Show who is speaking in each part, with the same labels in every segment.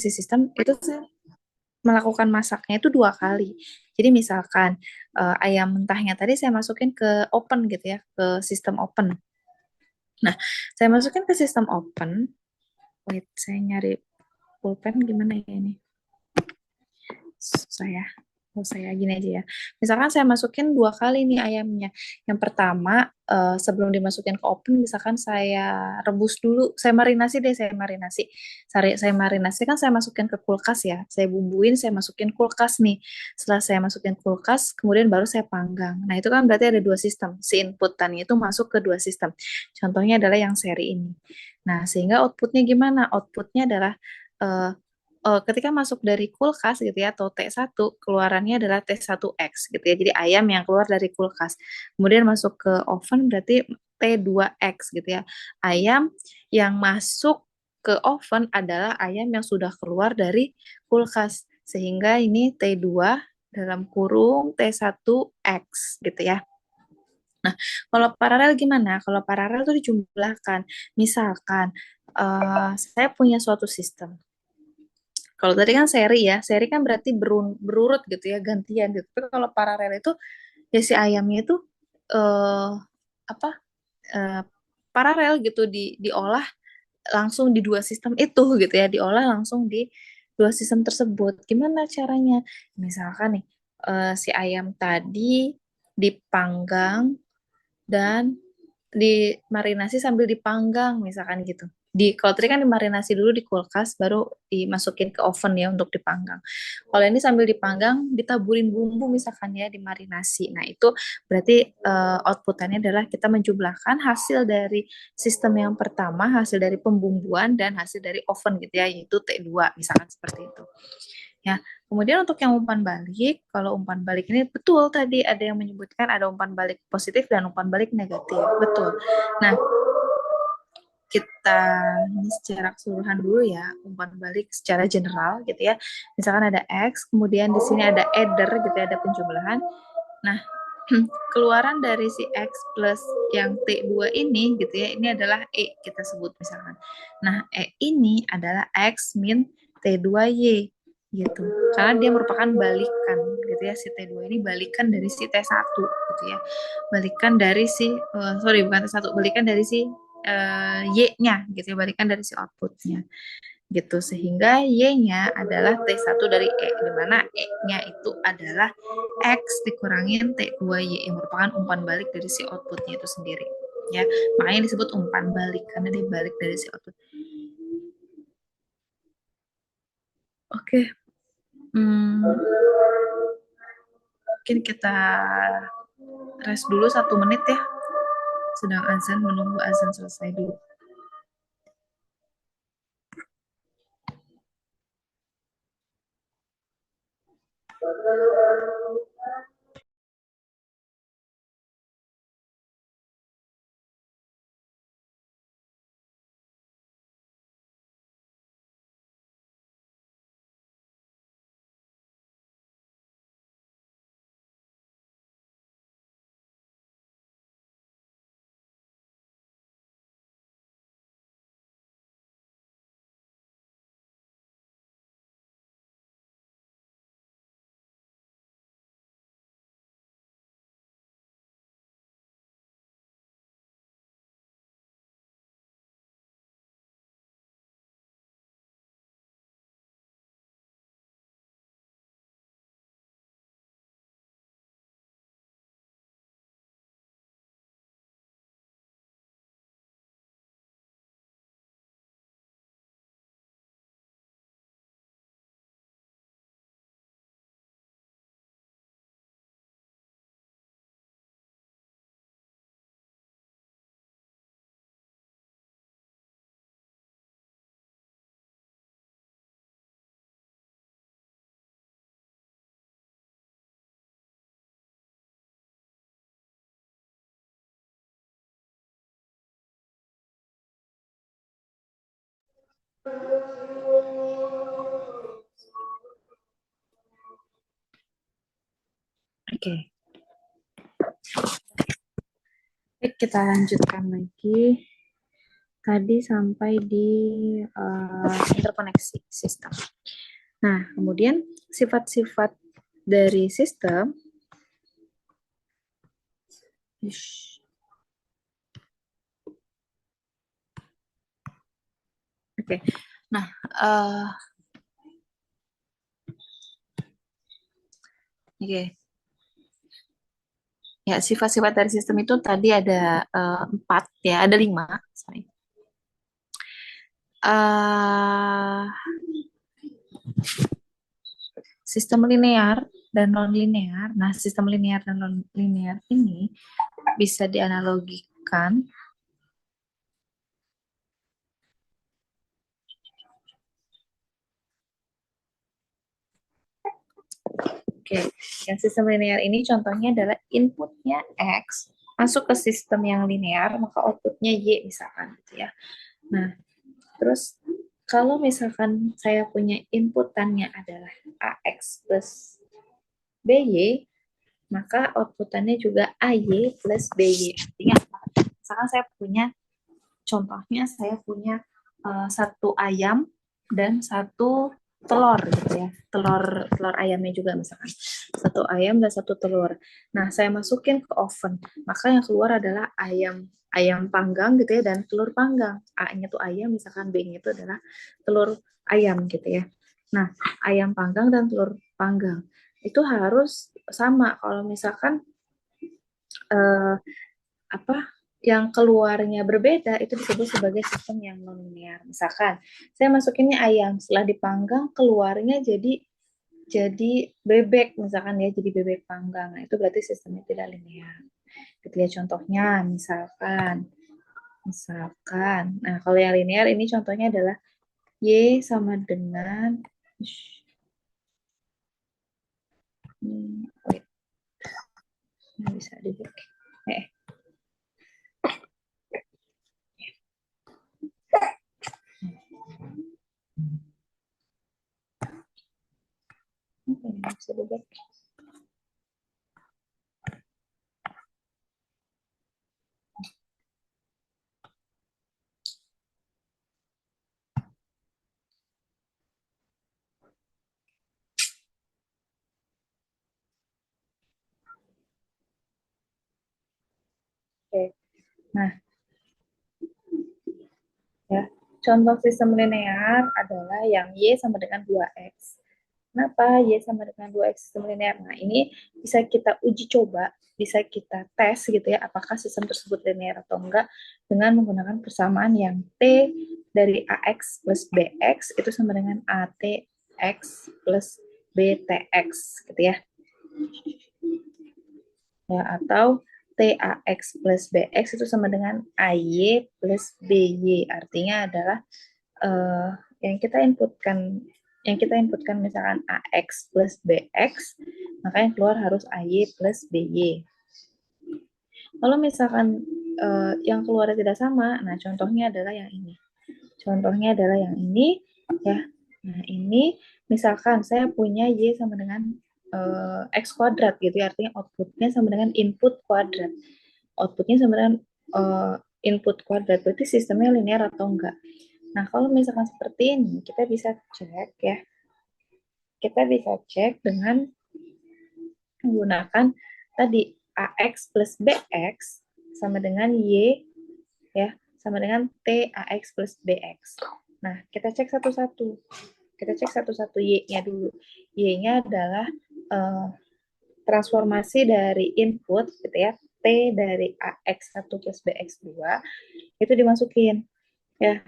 Speaker 1: marinasi sistem itu saya melakukan masaknya itu 2 kali. Jadi misalkan ayam mentahnya tadi saya masukin ke open gitu ya, ke sistem open. Nah, saya masukin ke sistem open. Wait, saya nyari pulpen gimana ya ini? Saya saya gini aja ya. Misalkan saya masukin 2 kali nih ayamnya. Yang pertama, sebelum dimasukin ke oven, misalkan saya rebus dulu, saya marinasi deh, saya marinasi. Saya marinasi kan saya masukin ke kulkas ya. Saya bumbuin, saya masukin kulkas nih. Setelah saya masukin kulkas, kemudian baru saya panggang. Nah, itu kan berarti ada 2 sistem. Si inputannya itu masuk ke 2 sistem. Contohnya adalah yang seri ini. Nah, sehingga outputnya gimana? Outputnya adalah eh, ketika masuk dari kulkas gitu ya atau T1 keluarannya adalah T1X gitu ya. Jadi ayam yang keluar dari kulkas. Kemudian masuk ke oven berarti T2X gitu ya. Ayam yang masuk ke oven adalah ayam yang sudah keluar dari kulkas. Sehingga ini T2 dalam kurung T1X gitu ya. Nah, kalau paralel gimana? Kalau paralel itu dijumlahkan. Misalkan saya punya suatu sistem. Kalau tadi kan seri ya, seri kan berarti berurut gitu ya, gantian gitu. Tapi kalau paralel itu ya si ayamnya itu eh apa eh, paralel gitu diolah langsung di 2 sistem itu gitu ya, diolah langsung di 2 sistem tersebut. Gimana caranya? Misalkan nih si ayam tadi dipanggang dan dimarinasi sambil dipanggang misalkan gitu. Kalau tadi kan dimarinasi dulu di kulkas baru dimasukin ke oven ya untuk dipanggang. Kalau ini sambil dipanggang ditaburin bumbu misalkan ya dimarinasi. Nah, itu berarti outputannya adalah kita menjumlahkan hasil dari sistem yang pertama, hasil dari pembumbuan dan hasil dari oven gitu ya, yaitu T2 misalkan seperti itu. Ya, kemudian untuk yang umpan balik, kalau umpan balik ini betul tadi ada yang menyebutkan ada umpan balik positif dan umpan balik negatif, betul. Nah, kita ini secara keseluruhan dulu ya, umpan balik secara general gitu ya. Misalkan ada X, kemudian di sini ada adder gitu ya, ada penjumlahan. Nah, keluaran dari si X plus yang T2 ini gitu ya, ini adalah E kita sebut misalkan. Nah, E ini adalah X min T2Y gitu. Karena dia merupakan balikan gitu ya, si T2 ini balikan dari si T1 gitu ya. Balikan dari si, sorry bukan T1, balikan dari si Y-nya gitu ya, balikan dari si outputnya gitu, sehingga Y-nya adalah T1 dari E, di mana E-nya itu adalah X dikurangin T2Y yang merupakan umpan balik dari si outputnya itu sendiri ya, makanya disebut umpan balik karena dia balik dari si output. Oke, mungkin kita rest dulu 1 menit ya, sedang azan, menunggu azan selesai dulu. Oke, kita lanjutkan lagi. tadi sampai di interkoneksi sistem. Nah, kemudian sifat-sifat dari sistem. Oke. Nah, oke. Ya, sifat-sifat dari sistem itu tadi ada 4 ya, ada 5. Sorry. Sistem linear dan non-linear. Nah, sistem linear dan non-linear ini bisa dianalogikan Oke, yang sistem linear ini contohnya adalah inputnya X masuk ke sistem yang linear, maka outputnya Y misalkan gitu ya. Nah, terus kalau misalkan saya punya inputannya adalah AX plus BY, maka outputannya juga AY plus BY. Artinya apa? Misalkan saya punya, contohnya saya punya satu ayam dan satu telur gitu ya, telur ayamnya juga misalkan satu ayam dan satu telur. Nah, saya masukin ke oven, maka yang keluar adalah ayam ayam panggang gitu ya dan telur panggang. A-nya tuh ayam, misalkan B-nya itu adalah telur ayam gitu ya. Nah, ayam panggang dan telur panggang itu harus sama. Kalau misalkan eh, apa yang keluarnya berbeda itu disebut sebagai sistem yang non-linear. Misalkan saya masukinnya ayam, setelah dipanggang keluarnya jadi bebek misalkan ya, jadi bebek panggang. Nah, itu berarti sistemnya tidak linear. Gitu ya contohnya, misalkan. Nah, kalau yang linear ini contohnya adalah Y sama dengan wait, nggak bisa dibuka. Bisa dibuka. Oke. Nah, ya, contoh sistem linear adalah yang Y sama dengan 2X. Kenapa Y sama dengan 2X sistem linear? Nah, ini bisa kita uji coba, bisa kita tes gitu ya, apakah sistem tersebut linear atau enggak dengan menggunakan persamaan yang T dari AX plus BX itu sama dengan ATX plus BTX gitu ya. Ya, atau TAX plus BX itu sama dengan AY plus BY. Artinya adalah uh, yang kita inputkan misalkan AX plus BX, maka yang keluar harus AY plus BY. Kalau misalkan yang keluar tidak sama, nah contohnya adalah yang ini. Ya. Nah, ini misalkan saya punya Y sama dengan X kuadrat gitu ya, artinya outputnya sama dengan input kuadrat. Outputnya sama dengan input kuadrat, berarti sistemnya linear atau enggak. Nah, kalau misalkan seperti ini, kita bisa cek ya. Kita bisa cek dengan menggunakan tadi AX plus BX sama dengan Y ya, sama dengan TAX plus BX. Nah, kita cek satu-satu. Kita cek satu-satu Y-nya dulu. Y-nya adalah transformasi dari input gitu ya, T dari AX1 plus BX2 itu dimasukin ya,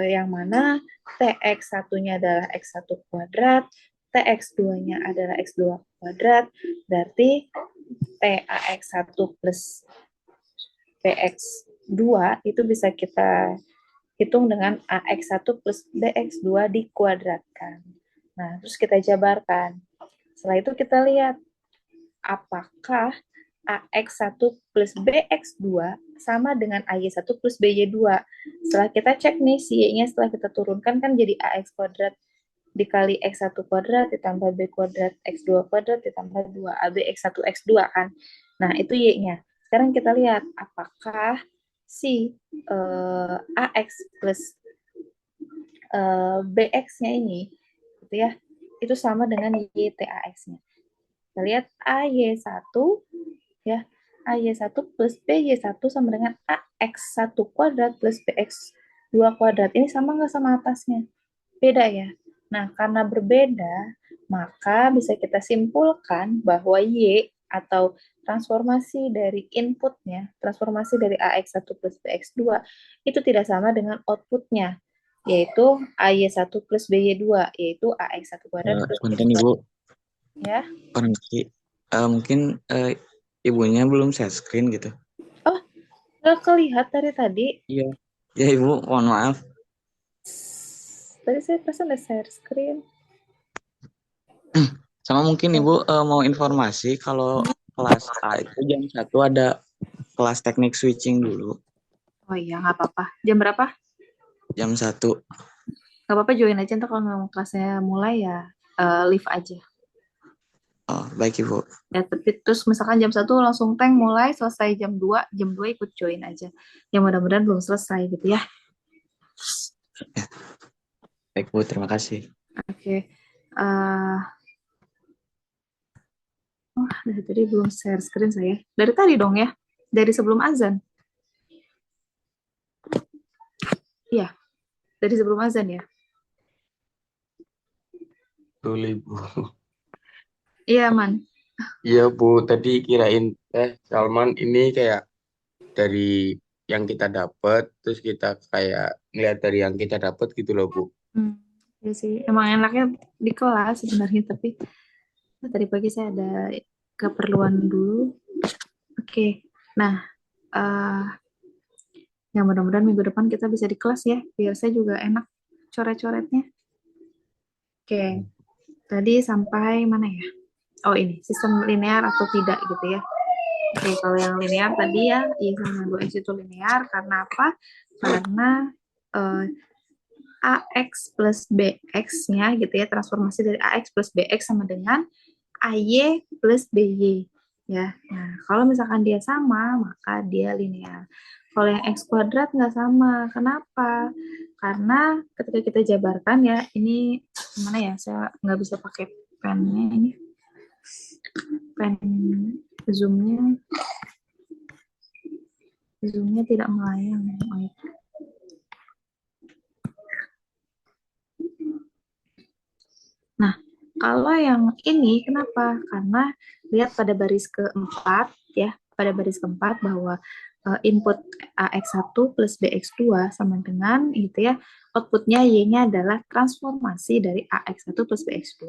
Speaker 1: yang mana TX1-nya adalah X1 kuadrat, TX2-nya adalah X2 kuadrat, berarti TAX1 plus BX2 itu bisa kita hitung dengan AX1 plus BX2 dikuadratkan. Nah, terus kita jabarkan. Setelah itu kita lihat apakah AX1 plus BX2 sama dengan AY1 plus BY2. Setelah kita cek nih si Y-nya, setelah kita turunkan kan jadi AX kuadrat dikali X1 kuadrat ditambah B kuadrat X2 kuadrat ditambah 2AB X1 X2 kan. Nah, itu Y-nya. Sekarang kita lihat apakah si AX plus BX-nya ini, gitu ya, itu sama dengan YTAX-nya. Kita lihat AY1, ya, AY1 plus BY1 sama dengan AX1 kuadrat plus BX2 kuadrat. Ini sama nggak sama atasnya? Beda ya. Nah, karena berbeda, maka bisa kita simpulkan bahwa Y atau transformasi dari inputnya, transformasi dari AX1 plus BX2 itu tidak sama dengan outputnya, yaitu AY1 plus BY2, yaitu AX1 kuadrat plus
Speaker 2: Sebentar
Speaker 1: BX
Speaker 2: Ibu,
Speaker 1: kuadrat. Ya.
Speaker 2: koneksi. Mungkin ibunya belum share screen gitu.
Speaker 1: Oh, nggak kelihat dari tadi.
Speaker 2: Iya. Ya Ibu, mohon maaf.
Speaker 1: Tadi saya pesan udah share screen.
Speaker 2: Sama mungkin
Speaker 1: Oh,
Speaker 2: Ibu mau informasi kalau kelas A itu jam 1 ada kelas teknik switching dulu.
Speaker 1: oh iya, nggak apa-apa. Jam berapa?
Speaker 2: Jam 1.
Speaker 1: Nggak apa-apa, join aja. Ntar kalau nggak mau kelasnya mulai ya leave aja.
Speaker 2: Oh, baik Ibu.
Speaker 1: Ya, tapi terus misalkan jam 1 langsung tank mulai, selesai jam 2 ikut join aja. Ya mudah-mudahan belum selesai gitu ya.
Speaker 2: Ya, baik Bu, terima kasih.
Speaker 1: Oke. eh dari tadi belum share screen saya. Dari tadi dong ya. Dari sebelum azan. Iya, dari sebelum azan ya.
Speaker 3: Betul, Ibu.
Speaker 1: Iya, Man.
Speaker 3: Iya, Bu. Tadi kirain Salman ini kayak dari yang kita dapat, terus kita kayak ngeliat dari yang kita dapat gitu loh, Bu.
Speaker 1: Ya sih, emang enaknya di kelas sebenarnya, tapi tadi pagi saya ada keperluan dulu. Oke. Nah, eh ya mudah-mudahan minggu depan kita bisa di kelas ya, biar saya juga enak coret-coretnya. Oke, tadi sampai mana ya? Oh ini, sistem linear atau tidak gitu ya. Oke, kalau yang linear tadi ya, I sama 2X itu linear. Karena apa? Karena eh, AX plus BX-nya gitu ya, transformasi dari AX plus BX sama dengan AY plus BY. Ya, nah kalau misalkan dia sama, maka dia linear. Kalau yang X kuadrat nggak sama. Kenapa? Karena ketika kita jabarkan ya, ini gimana ya, saya nggak bisa pakai pennya ini. Pen zoomnya zoomnya tidak melayang. Nah, kalau yang ini kenapa? Karena lihat pada baris keempat ya, pada baris keempat bahwa input AX1 plus BX2 sama dengan gitu ya, outputnya Y-nya adalah transformasi dari AX1 plus BX2.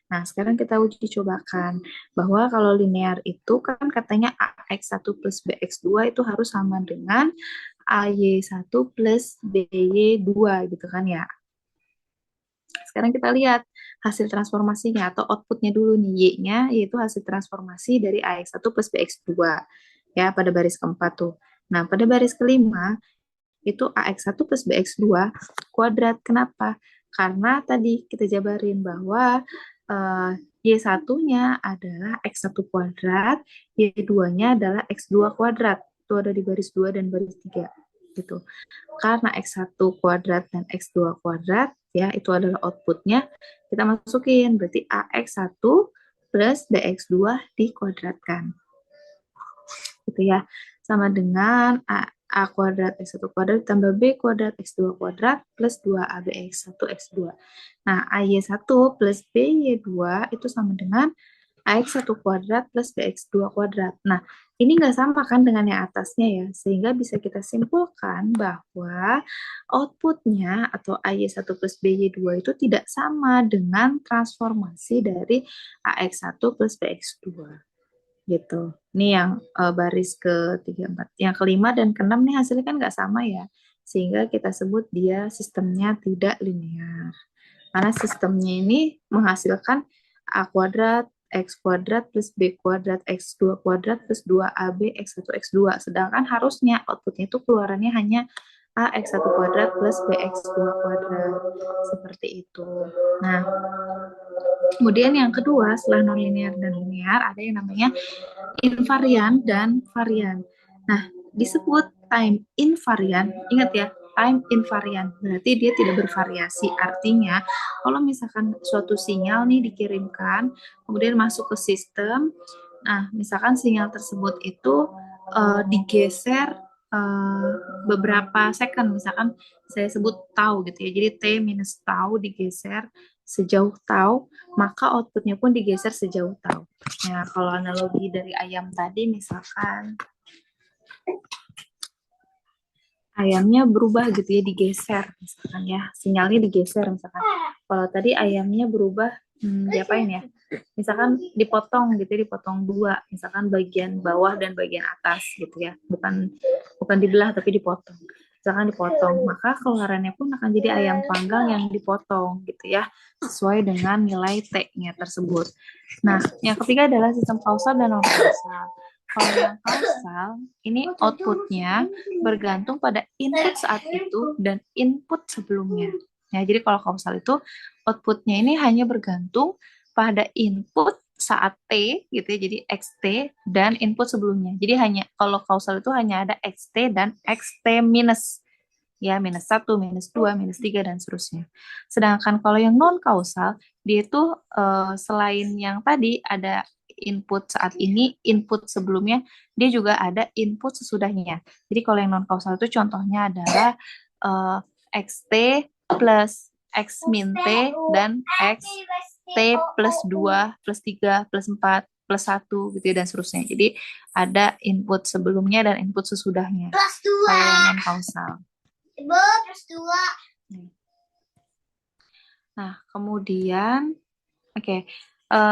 Speaker 1: Nah, sekarang kita uji cobakan bahwa kalau linear itu kan katanya AX1 plus BX2 itu harus sama dengan AY1 plus BY2 gitu kan ya. Sekarang kita lihat hasil transformasinya atau outputnya dulu nih, Y-nya yaitu hasil transformasi dari AX1 plus BX2 ya pada baris keempat tuh. Nah, pada baris kelima itu AX1 plus BX2 kuadrat. Kenapa? Karena tadi kita jabarin bahwa Y1-nya adalah X1 kuadrat, Y2-nya adalah X2 kuadrat. Itu ada di baris 2 dan baris 3 gitu. Karena X1 kuadrat dan X2 kuadrat, ya itu adalah outputnya, kita masukin, berarti AX1 plus BX2 dikuadratkan. Gitu ya. Sama dengan A kuadrat X1 kuadrat tambah B kuadrat X2 kuadrat plus 2AB X1 X2. Nah, AY1 plus BY2 itu sama dengan AX1 kuadrat plus BX2 kuadrat. Nah, ini nggak sama kan dengan yang atasnya ya, sehingga bisa kita simpulkan bahwa outputnya atau AY1 plus BY2 itu tidak sama dengan transformasi dari AX1 plus BX2 gitu. Ini yang baris ke-3, 4. Yang kelima dan keenam nih hasilnya kan nggak sama ya, sehingga kita sebut dia sistemnya tidak linear. Karena sistemnya ini menghasilkan A kuadrat, X kuadrat plus B kuadrat, X2 kuadrat plus 2AB, X1, X2. Sedangkan harusnya outputnya itu keluarannya hanya A X1 kuadrat plus B X2 kuadrat. Seperti itu. Nah, kemudian yang kedua setelah nonlinear dan linear ada yang namanya invarian dan varian. Nah, disebut time invariant, ingat ya, time invariant, berarti dia tidak bervariasi. Artinya, kalau misalkan suatu sinyal nih dikirimkan, kemudian masuk ke sistem, nah misalkan sinyal tersebut itu digeser beberapa second, misalkan saya sebut tau gitu ya, jadi T minus tau digeser sejauh tau, maka outputnya pun digeser sejauh tau. Nah, kalau analogi dari ayam tadi, misalkan ayamnya berubah gitu ya, digeser misalkan ya, sinyalnya digeser misalkan. Kalau tadi ayamnya berubah, diapain ya? Misalkan dipotong gitu ya, dipotong dua, misalkan bagian bawah dan bagian atas gitu ya, bukan dibelah tapi dipotong. Misalkan dipotong, maka keluarannya pun akan jadi ayam panggang yang dipotong gitu ya, sesuai dengan nilai T-nya tersebut. Nah, yang ketiga adalah sistem kausal dan non kausal. Kalau yang kausal, ini outputnya bergantung pada input saat itu dan input sebelumnya. Ya, jadi kalau kausal itu outputnya ini hanya bergantung pada input saat T gitu ya, jadi XT dan input sebelumnya. Jadi hanya kalau kausal itu hanya ada XT dan XT minus. Ya, minus 1, minus 2, minus 3, dan seterusnya. Sedangkan kalau yang non kausal, dia itu selain yang tadi ada input saat ini, input sebelumnya, dia juga ada input sesudahnya. Jadi kalau yang non kausal itu contohnya adalah XT plus X min T dan XT plus 2, plus 3, plus 4, plus 1 gitu ya, dan seterusnya. Jadi ada input sebelumnya dan input sesudahnya.
Speaker 4: Plus 2.
Speaker 1: Kalau yang non kausal.
Speaker 4: Ibu, plus 2.
Speaker 1: Nah, kemudian oke,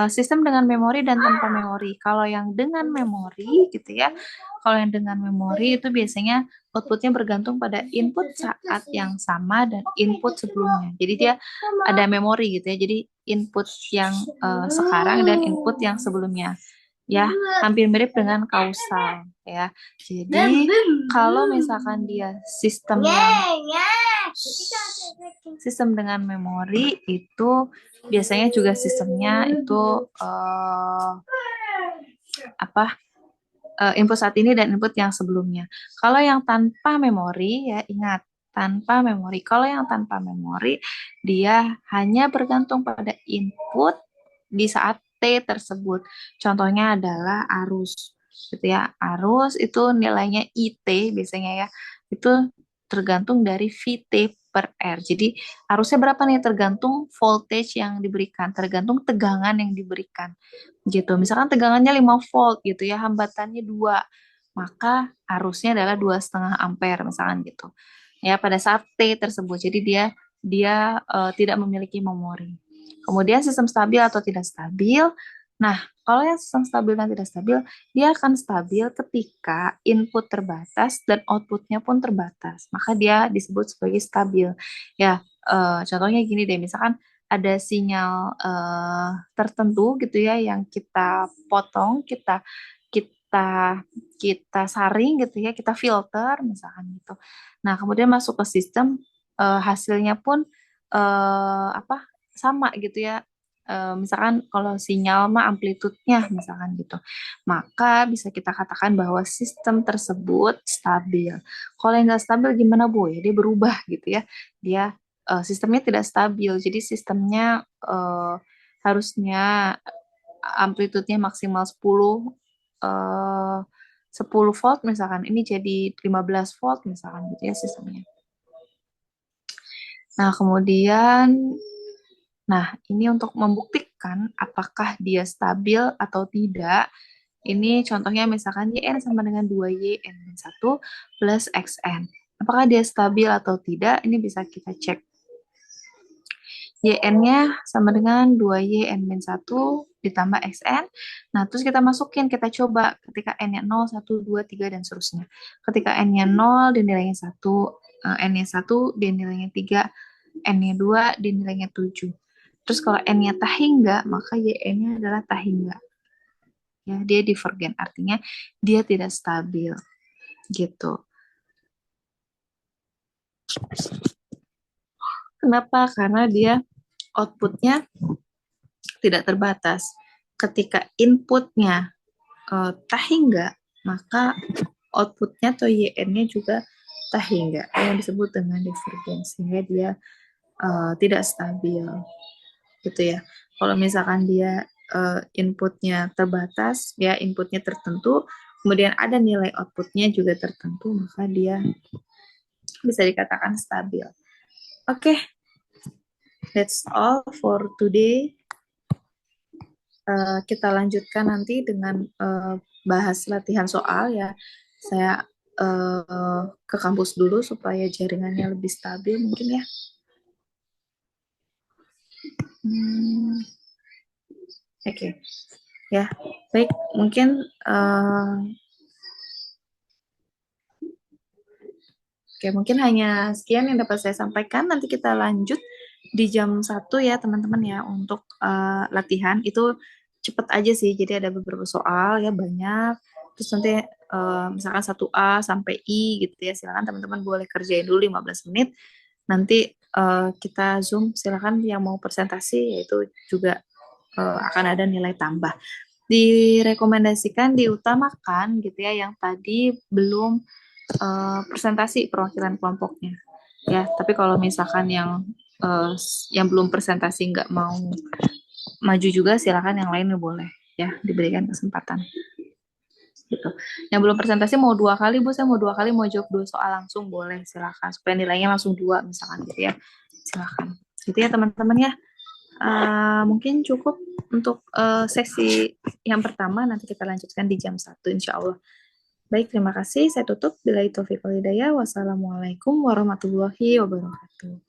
Speaker 1: sistem dengan memori dan tanpa memori. Kalau yang dengan memori gitu ya, kalau yang dengan memori itu biasanya outputnya bergantung pada input saat yang sama dan input sebelumnya. Jadi dia ada memori gitu ya. Jadi input yang sekarang dan input yang sebelumnya. Ya, hampir mirip dengan kausal ya. Jadi kalau misalkan dia sistem dengan memori itu biasanya juga sistemnya itu input saat ini dan input yang sebelumnya. Kalau yang tanpa memori, ya ingat, tanpa memori. Kalau yang tanpa memori, dia hanya bergantung pada input di saat T tersebut. Contohnya adalah arus, gitu ya. Arus itu nilainya IT biasanya ya. Itu tergantung dari VT per R. Jadi arusnya berapa nih? Tergantung voltage yang diberikan, tergantung tegangan yang diberikan gitu. Misalkan tegangannya 5 volt gitu ya, hambatannya 2, maka arusnya adalah 2,5 ampere misalkan gitu. Ya, pada saat T tersebut. Jadi dia tidak memiliki memori. Kemudian sistem stabil atau tidak stabil. Nah, kalau yang sistem stabil dan tidak stabil, dia akan stabil ketika input terbatas dan outputnya pun terbatas. Maka dia disebut sebagai stabil. Ya, contohnya gini deh, misalkan ada sinyal tertentu gitu ya yang kita potong, kita saring gitu ya, kita filter misalkan gitu. Nah, kemudian masuk ke sistem, hasilnya pun sama gitu ya. Misalkan kalau sinyal mah amplitudenya misalkan gitu, maka bisa kita katakan bahwa sistem tersebut stabil. Kalau yang nggak stabil gimana Bu? Ya, dia berubah gitu ya. Dia sistemnya tidak stabil, jadi sistemnya harusnya amplitudenya maksimal 10 volt misalkan, ini jadi 15 volt misalkan gitu ya sistemnya. Nah, kemudian ini untuk membuktikan apakah dia stabil atau tidak. Ini contohnya misalkan YN sama dengan 2Y N-1 plus XN. Apakah dia stabil atau tidak? Ini bisa kita cek. YN-nya sama dengan 2Y N-1 ditambah XN. Nah, terus kita masukin, kita coba ketika N-nya 0, 1, 2, 3, dan seterusnya. Ketika N-nya 0, dinilainya 1, N-nya 1, dinilainya 3, N-nya 2, dinilainya 7. Terus kalau N-nya tahingga, maka YN-nya adalah tahingga. Ya, dia divergen, artinya dia tidak stabil. Gitu. Kenapa? Karena dia outputnya tidak terbatas. Ketika inputnya tahingga, maka outputnya atau YN-nya juga tahingga yang disebut dengan divergensi, sehingga dia tidak stabil gitu ya. Kalau misalkan dia inputnya terbatas, ya inputnya tertentu, kemudian ada nilai outputnya juga tertentu, maka dia bisa dikatakan stabil. Oke, that's all for today. Kita lanjutkan nanti dengan bahas latihan soal ya. Saya ke kampus dulu supaya jaringannya lebih stabil mungkin ya. Oke. Ya, baik. Mungkin mungkin hanya sekian yang dapat saya sampaikan. Nanti kita lanjut di jam 1 ya teman-teman ya untuk latihan. Itu cepet aja sih, jadi ada beberapa soal ya banyak. Terus nanti misalkan 1A sampai I gitu ya, silakan teman-teman boleh kerjain dulu 15 menit. Nanti kita Zoom, silakan yang mau presentasi, yaitu juga akan ada nilai tambah. Direkomendasikan diutamakan gitu ya yang tadi belum presentasi perwakilan kelompoknya ya. Tapi kalau misalkan yang belum presentasi nggak mau maju juga, silakan yang lainnya boleh ya, diberikan kesempatan gitu. Yang belum presentasi mau 2 kali Bu, saya mau 2 kali mau jawab 2 soal langsung boleh, silakan supaya nilainya langsung 2 misalkan gitu ya, silakan gitu ya teman-teman ya. Mungkin cukup untuk sesi yang pertama, nanti kita lanjutkan di jam 1 insya Allah. Baik, terima kasih. Saya tutup. Billahi taufiq wal hidayah. Wassalamualaikum warahmatullahi wabarakatuh.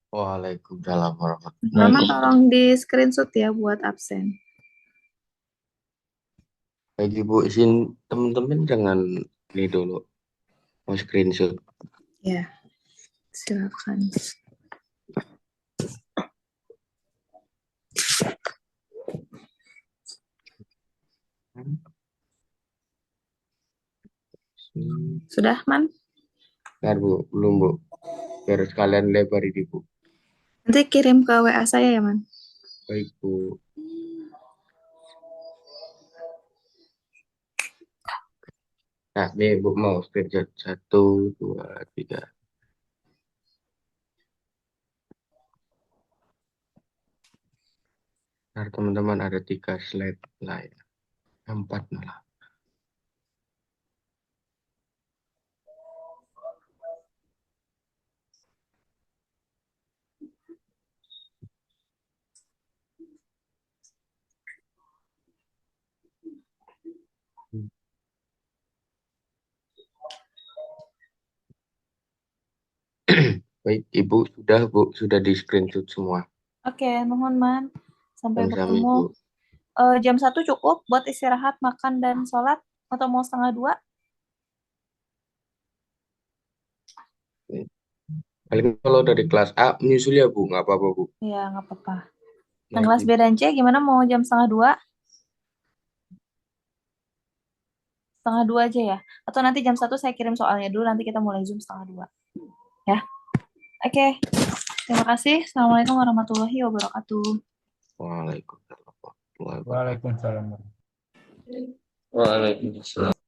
Speaker 3: Waalaikumsalam warahmatullahi
Speaker 1: Mama
Speaker 3: wabarakatuh.
Speaker 1: tolong di screenshot ya buat absen.
Speaker 3: Baik Ibu, izin teman-teman jangan ini dulu, mau screenshot.
Speaker 1: Ya, silakan. Sudah, Man?
Speaker 3: Bentar Bu, belum Bu. Biar sekalian lebar ini Bu.
Speaker 1: Nanti kirim ke WA saya ya, Man.
Speaker 3: Baik Bu. Nah, nih Bu mau screenshot 1, 2, 3. Nah, teman-teman ada 3 slide lah ya. 4 malah. Baik, Ibu sudah di screenshot semua.
Speaker 1: Oke, mohon, Man. Sampai
Speaker 3: Sama-sama
Speaker 1: ketemu.
Speaker 3: Ibu.
Speaker 1: Jam 1 cukup buat istirahat, makan, dan sholat? Atau mau 1:30?
Speaker 3: Paling kalau dari kelas A menyusul ya Bu, nggak apa-apa Bu.
Speaker 1: Ya, nggak apa-apa. Yang
Speaker 3: Baik,
Speaker 1: kelas B
Speaker 3: Ibu.
Speaker 1: dan C gimana, mau jam 1:30? 1:30 aja ya? Atau nanti jam 1 saya kirim soalnya dulu, nanti kita mulai Zoom 1:30. Ya? Oke. Terima kasih. Assalamualaikum warahmatullahi wabarakatuh.
Speaker 3: Waalaikumsalam warahmatullahi wabarakatuh.
Speaker 5: Waalaikumsalam.
Speaker 3: Waalaikumsalam.